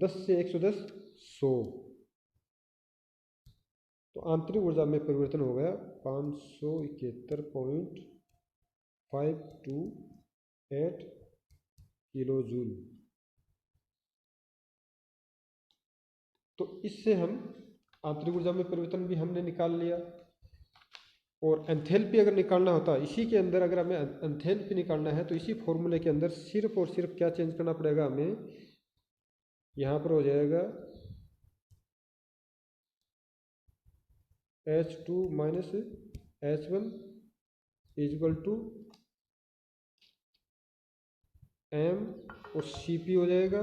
10 से 110 100। तो आंतरिक ऊर्जा में परिवर्तन हो गया 571.528 किलोजूल। तो इससे हम आंतरिक ऊर्जा में परिवर्तन भी हमने निकाल लिया। और एंथैल्पी अगर निकालना होता है इसी के अंदर, अगर हमें एंथैल्पी निकालना है तो इसी फॉर्मूले के अंदर सिर्फ और सिर्फ क्या चेंज करना पड़ेगा हमें, यहाँ पर हो जाएगा H2 minus H1 is equal to m और Cp हो जाएगा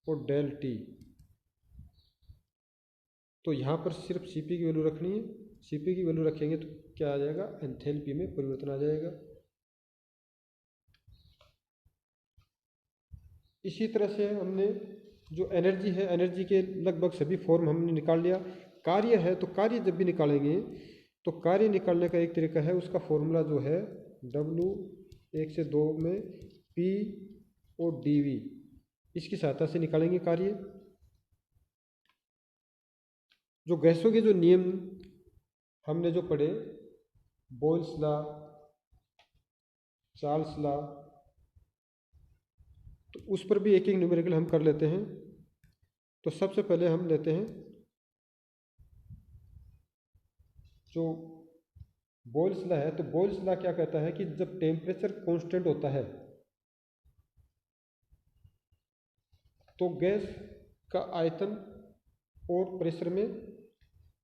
और डेल टी। तो यहाँ पर सिर्फ Cp की वैल्यू रखनी है, Cp की वैल्यू रखेंगे तो क्या आ जाएगा, एंथैल्पी में परिवर्तन आ जाएगा। इसी तरह से हमने जो एनर्जी है, एनर्जी के लगभग सभी फॉर्म हमने निकाल लिया। कार्य है तो कार्य जब भी निकालेंगे तो कार्य निकालने का एक तरीका है, उसका फॉर्मूला जो है W 1 से 2 में P और dV इसकी सहायता से निकालेंगे कार्य। जो गैसों के जो नियम हमने जो पढ़े, बोयल्स लॉ, चार्ल्स लॉ, तो उस पर भी एक एक न्यूमेरिकल हम कर लेते हैं। तो सबसे पहले हम लेते हैं जो बोयल्स लॉ है। तो बोयल्स लॉ क्या कहता है कि जब टेम्परेचर कांस्टेंट होता है तो गैस का आयतन और प्रेशर में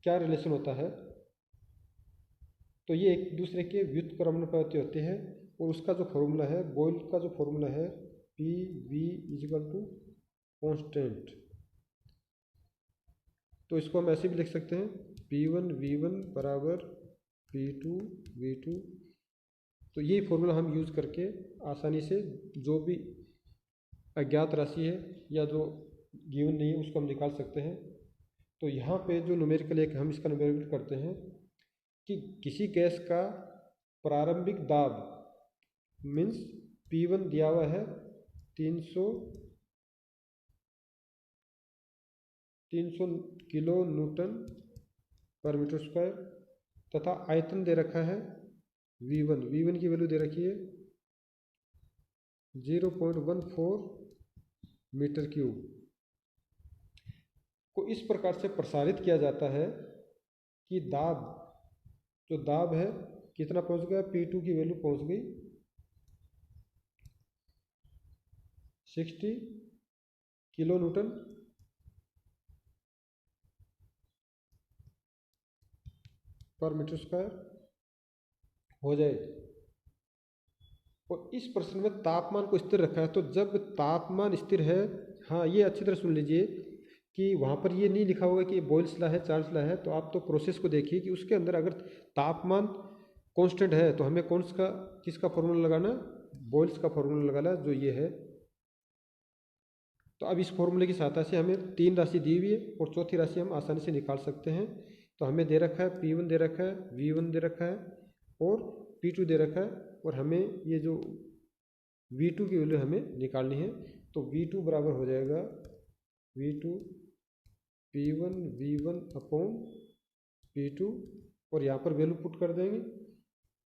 क्या रिलेशन होता है। तो ये एक दूसरे के व्युत्क्रमानुपाती होते हैं और उसका जो फॉर्मूला है, बोयल का जो फॉर्मूला है P V is equal to constant. तो इसको हम ऐसे भी लिख सकते हैं P1 V1 बराबर P2 V2। तो ये फॉर्मूला हम यूज़ करके आसानी से जो भी अज्ञात राशि है या जो गिवन नहीं है उसको हम निकाल सकते हैं। तो यहाँ पे जो न्यूमेरिकल एक हम इसका न्यूमेरिकल करते हैं कि किसी गैस का प्रारंभिक दाब मीन्स P1 दिया हुआ है 300 kilo Newton per metre square तथा आयतन दे रखा है V1 की वैल्यू दे रखी है 0.14 मीटर क्यूब को इस प्रकार से प्रसारित किया जाता है कि जो दाब है कितना पहुंच गया, P2 की वैल्यू पहुंच गई 60 kilo Newton per metre square हो जाए। और इस प्रश्न में तापमान को स्थिर रखा है। तो जब तापमान स्थिर है, हाँ ये अच्छी तरह सुन लीजिए कि वहाँ पर ये नहीं लिखा होगा कि बोयल्स लॉ है चार्ल्स लॉ है। तो आप तो प्रोसेस को देखिए कि उसके अंदर अगर तापमान कांस्टेंट है तो हमें किसका फॉर्मूला लगाना, बोयल्स का फॉर्मूला लगाना जो ये है। तो अब इस फॉर्मूले की सहायता से हमें 3 राशि दी हुई है और चौथी राशि हम आसानी से निकाल सकते हैं। तो हमें दे रखा है P1 दे रखा है, V1 दे रखा है और P2 दे रखा है और हमें ये जो V2 की वैल्यू हमें निकालनी है। तो V2 बराबर हो जाएगा V2 P1 V1 upon P2 और यहाँ पर वैल्यू पुट कर देंगे,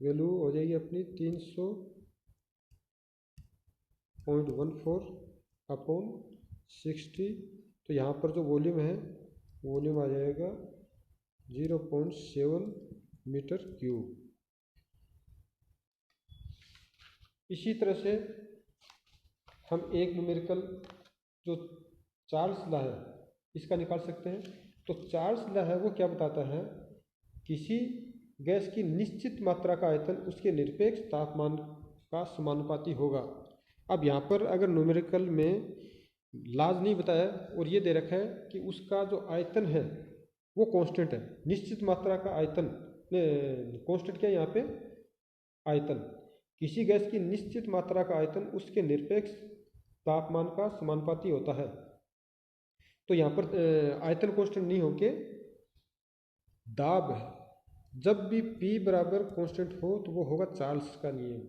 वैल्यू हो जाएगी अपनी 300.14 अपॉन 60। तो यहाँ पर जो वॉल्यूम है वॉल्यूम आ जाएगा 0.7 मीटर क्यूब। इसी तरह से हम एक न्यूमेरिकल जो चार्ल्स लॉ है इसका निकाल सकते हैं। तो चार्ल्स लॉ है वो क्या बताता है, किसी गैस की निश्चित मात्रा का आयतन उसके निरपेक्ष तापमान का समानुपाती होगा। अब यहाँ पर अगर न्यूमेरिकल में लाज नहीं बताया और ये दे रखा है कि उसका जो आयतन है वो कांस्टेंट है, निश्चित मात्रा का आयतन, कांस्टेंट क्या है यहाँ पे, आयतन। किसी गैस की निश्चित मात्रा का आयतन उसके निरपेक्ष तापमान का समानुपाती होता है। तो यहाँ पर आयतन कांस्टेंट नहीं होके दाब है। जब भी P बराबर कांस्टेंट हो तो वो होगा चार्ल्स का नियम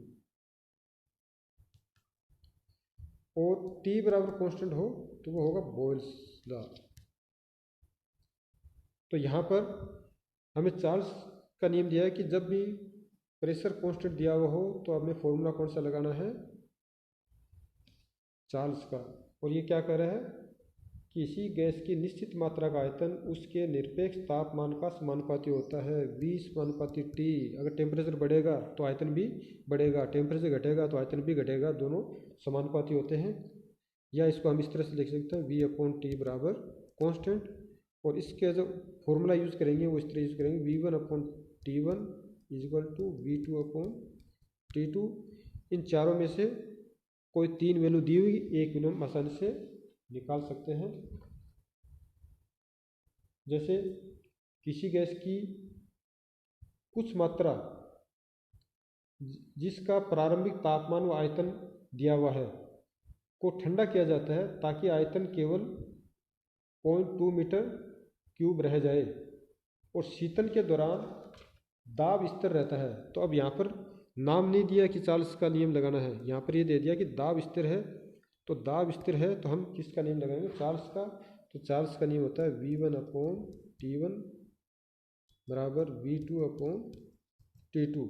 और T बराबर कांस्टेंट हो तो वो होगा बोयल्स लॉ। तो यहाँ पर हमें चार्ल्स का नियम दिया है कि जब भी प्रेशर कांस्टेंट दिया हुआ हो तो हमें फॉर्मूला कौन सा लगाना है, चार्ल्स का। और ये क्या कह रहा है, किसी गैस की निश्चित मात्रा का आयतन उसके निरपेक्ष तापमान का समानुपाती होता है V/T। अगर टेम्परेचर बढ़ेगा तो आयतन भी बढ़ेगा, टेम्परेचर घटेगा तो आयतन भी घटेगा, दोनों समानुपाती होते हैं। या इसको हम इस तरह से लिख सकते हैं V/T बराबर कांस्टेंट। और इसके जो फॉर्मूला यूज़ करेंगे वो इस तरह यूज़ करेंगे V1/T1 इजिकल टू V2/T2। इन चारों में से कोई 3 वैल्यू दी हुई, एक वैल्यू हम आसानी से निकाल सकते हैं। जैसे किसी गैस की कुछ मात्रा जिसका प्रारंभिक तापमान व आयतन दिया हुआ है को ठंडा किया जाता है ताकि आयतन केवल 0.2 मीटर क्यूब रह जाए और शीतन के दौरान दाब स्थिर रहता है। तो अब यहाँ पर नाम नहीं दिया कि चार्ल्स का नियम लगाना है, यहाँ पर ये दे दिया कि दाब स्थिर है, तो दाब स्थिर है तो हम किसका नियम लगाएंगे, चार्ल्स का। तो चार्ल्स का नियम होता है V1/T1 बराबर V2/T2।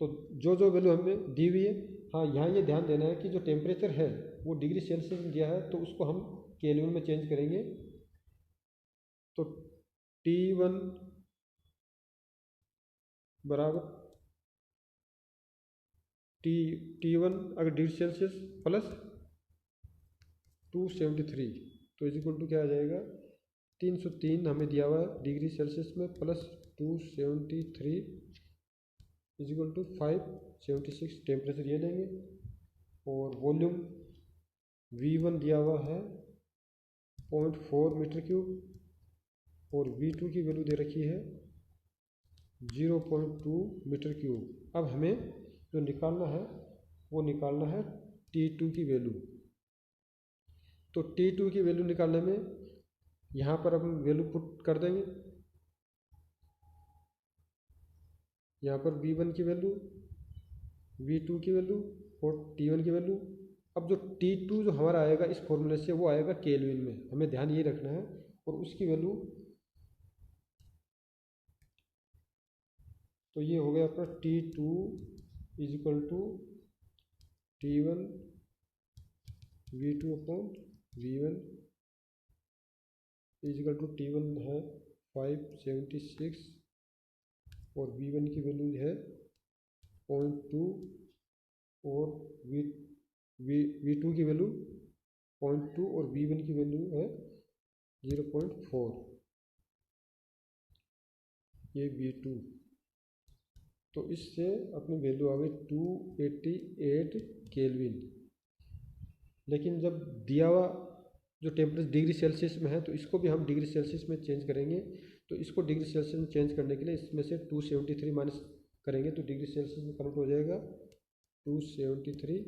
तो जो वैल्यू हमें दी हुई है, हाँ यहाँ ये ध्यान देना है कि जो टेम्परेचर है वो डिग्री सेल्सियस में दिया है, तो उसको हम केल्विन में चेंज करेंगे। तो T1 बराबर T1 अगर डिग्री सेल्सियस प्लस 273, तो इक्वल टू क्या आ जाएगा, 303 हमें दिया हुआ है डिग्री सेल्सियस में, प्लस 273 इक्वल टू 576 टेम्परेचर ये लेंगे। और वॉल्यूम V1 दिया हुआ है 0.4 मीटर क्यूब, और V2 की वैल्यू दे रखी है 0.2 मीटर क्यूब। अब हमें जो निकालना है वो निकालना है T2 की वैल्यू। तो T2 की वैल्यू निकालने में यहाँ पर अब हम वैल्यू पुट कर देंगे, यहाँ पर V1 की वैल्यू, V2 की वैल्यू और T1 की वैल्यू। अब जो T2 जो हमारा आएगा इस फॉर्मूले से वो आएगा केल्विन में, हमें ध्यान ये रखना है। और उसकी वैल्यू तो ये हो गया अपना T2 is equal to T1 V2/V1 is equal to T1 है 576 और V1 की वैल्यू है 0.2 और V2 की वैल्यू 0.2 और V1 की वैल्यू है 0.4, ये V2। तो इससे अपनी वैल्यू आ गई 288 केल्विन। लेकिन जब दिया हुआ जो टेम्परेचर डिग्री सेल्सियस में है तो इसको भी हम डिग्री सेल्सियस में चेंज करेंगे। तो इसको डिग्री सेल्सियस में चेंज करने के लिए इसमें से 273 माइनस करेंगे तो डिग्री सेल्सियस में कन्वर्ट हो जाएगा 273।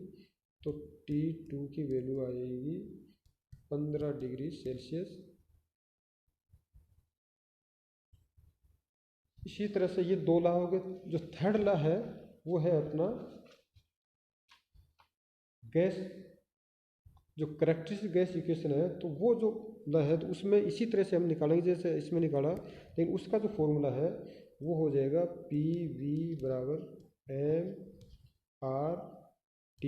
तो T2 की वैल्यू आएगी 15 डिग्री सेल्सियस। इसी तरह से ये दो लॉ हो गए। जो थर्ड लॉ है वो है अपना गैस, जो कैरेक्टरिस्टिक गैस इक्वेशन है, तो वो जो लॉ है तो उसमें इसी तरह से हम निकालेंगे जैसे इसमें निकाला, लेकिन उसका जो फॉर्मूला है वो हो जाएगा PV बराबर mRT।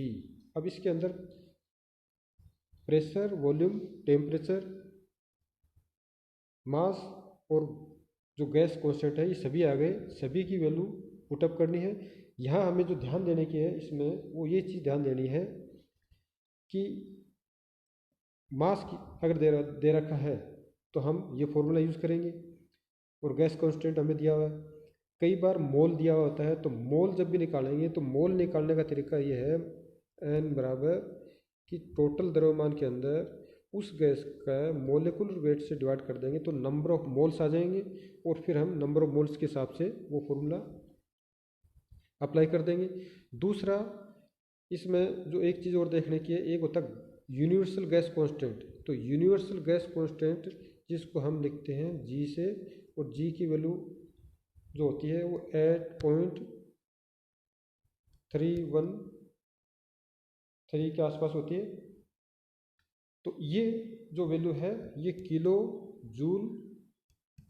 अब इसके अंदर प्रेशर, वॉल्यूम, टेम्परेचर, मास और जो गैस कांस्टेंट है ये सभी आ गए, सभी की वैल्यू पुटअप करनी है। यहाँ हमें जो ध्यान देने की है इसमें वो ये चीज़ ध्यान देनी है कि मास की अगर दे रखा है तो हम ये फॉर्मूला यूज़ करेंगे, और गैस कांस्टेंट हमें दिया हुआ है। कई बार मोल दिया हुआ होता है, तो मोल जब भी निकालेंगे तो मोल निकालने का तरीका ये है N बराबर कि टोटल द्रव्यमान के अंदर उस गैस का मोलिकुलर वेट से डिवाइड कर देंगे तो नंबर ऑफ मोल्स आ जाएंगे, और फिर हम नंबर ऑफ मोल्स के हिसाब से वो फॉर्मूला अप्लाई कर देंगे। दूसरा इसमें जो एक चीज़ और देखने की है, एक होता है यूनिवर्सल गैस कांस्टेंट। तो यूनिवर्सल गैस कांस्टेंट जिसको हम लिखते हैं G से, और G की वैल्यू जो होती है वो 8.313 के आसपास होती है। तो ये जो वैल्यू है ये किलो जूल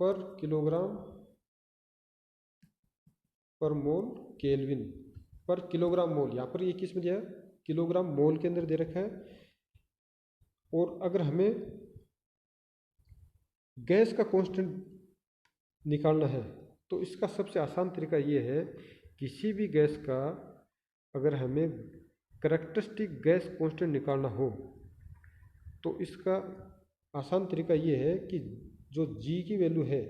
पर किलोग्राम पर मोल केल्विन पर किलोग्राम मोल, यहाँ पर ये किस में दिया है, किलोग्राम मोल के अंदर दे रखा है। और अगर हमें गैस का कांस्टेंट निकालना है तो इसका सबसे आसान तरीका ये है, किसी भी गैस का अगर हमें कैरेक्टरिस्टिक गैस कांस्टेंट निकालना हो तो इसका आसान तरीका ये है कि जो G की वैल्यू है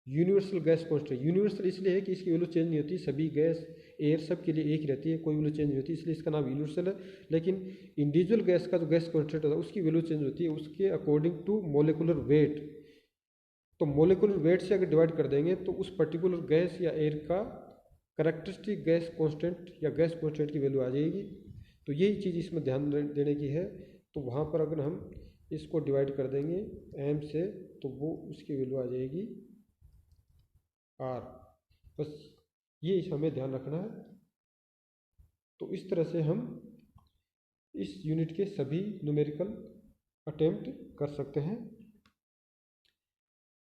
यूनिवर्सल गैस कांस्टेंट, यूनिवर्सल इसलिए है कि इसकी वैल्यू चेंज नहीं होती, सभी गैस एयर सब के लिए एक ही रहती है, कोई वैल्यू चेंज नहीं होती, इसलिए इसका नाम यूनिवर्सल है। लेकिन इंडिविजुअल गैस का जो गैस कांस्टेंट होता है उसकी वैल्यू चेंज होती है उसके अकॉर्डिंग टू मोलिकुलर वेट। तो मोलिकुलर वेट से अगर डिवाइड कर देंगे तो उस पर्टिकुलर गैस या एयर का कैरेक्टरिस्टिक गैस कांस्टेंट या गैस कांस्टेंट की वैल्यू आ जाएगी। तो यही चीज़ इसमें ध्यान देने की है। तो वहाँ पर अगर हम इसको डिवाइड कर देंगे m से तो वो उसकी वैल्यू आ जाएगी R। बस ये हमें ध्यान रखना है। तो इस तरह से हम इस यूनिट के सभी न्यूमेरिकल अटेम्प्ट कर सकते हैं।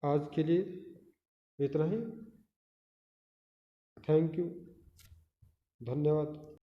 आज के लिए इतना ही। थैंक यू, धन्यवाद।